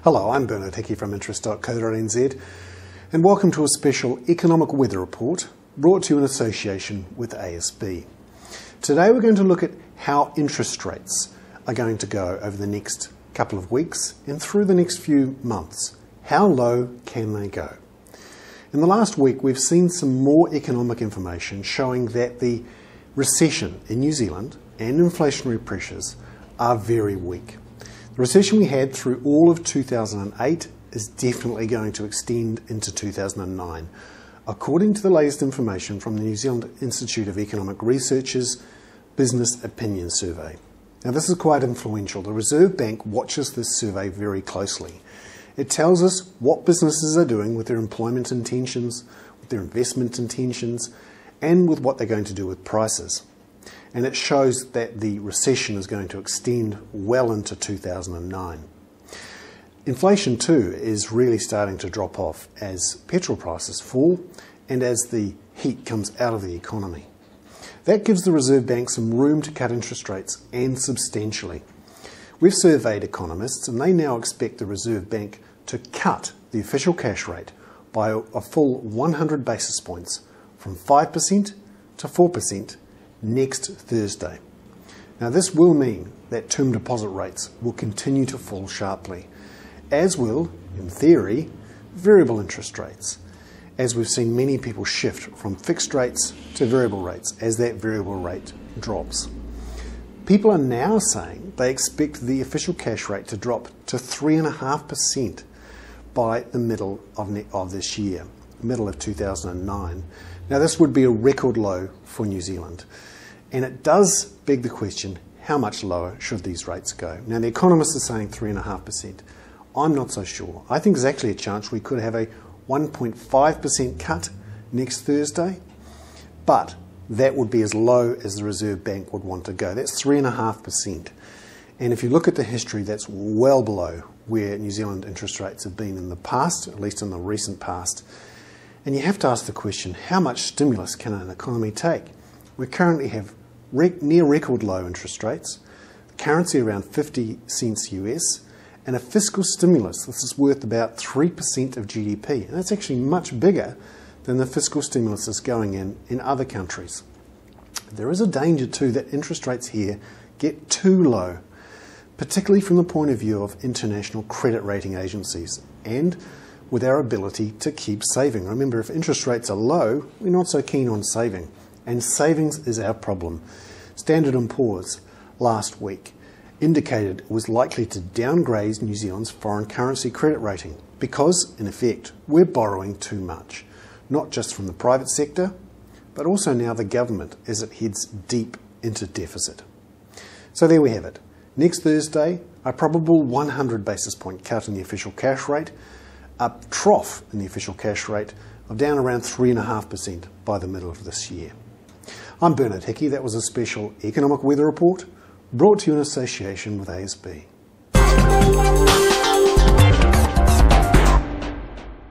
Hello, I'm Bernard Hickey from interest.co.nz and welcome to a special economic weather report brought to you in association with ASB. Today we're going to look at how interest rates are going to go over the next couple of weeks and through the next few months. How low can they go? In the last week we've seen some more economic information showing that the recession in New Zealand and inflationary pressures are very weak. The recession we had through all of 2008 is definitely going to extend into 2009, according to the latest information from the New Zealand Institute of Economic Research's Business Opinion Survey. Now this is quite influential. The Reserve Bank watches this survey very closely. It tells us what businesses are doing with their employment intentions, with their investment intentions, and with what they're going to do with prices. And it shows that the recession is going to extend well into 2009. Inflation too is really starting to drop off as petrol prices fall and as the heat comes out of the economy. That gives the Reserve Bank some room to cut interest rates, and substantially. We've surveyed economists and they now expect the Reserve Bank to cut the official cash rate by a full 100 basis points from 5% to 4% next Thursday. Now this will mean that term deposit rates will continue to fall sharply, as will, in theory, variable interest rates, as we've seen many people shift from fixed rates to variable rates as that variable rate drops. People are now saying they expect the official cash rate to drop to 3.5% by the middle of this year, middle of 2009. Now this would be a record low for New Zealand. And it does beg the question, how much lower should these rates go? Now the economists are saying 3.5%. I'm not so sure. I think there's actually a chance we could have a 1.5% cut next Thursday, but that would be as low as the Reserve Bank would want to go. That's 3.5%. And if you look at the history, that's well below where New Zealand interest rates have been in the past, at least in the recent past. And you have to ask the question, how much stimulus can an economy take? We currently have near record low interest rates, currency around 50 cents US, and a fiscal stimulus. This is worth about 3% of GDP, and that's actually much bigger than the fiscal stimulus that's going in other countries. There is a danger too that interest rates here get too low, particularly from the point of view of international credit rating agencies and with our ability to keep saving. Remember, if interest rates are low, we're not so keen on saving. And savings is our problem. Standard & Poor's last week indicated it was likely to downgrade New Zealand's foreign currency credit rating because, in effect, we're borrowing too much, not just from the private sector, but also now the government as it heads deep into deficit. So there we have it. Next Thursday, a probable 100 basis point cut in the official cash rate, a trough in the official cash rate of down around 3.5% by the middle of this year. I'm Bernard Hickey. That was a special economic weather report brought to you in association with ASB.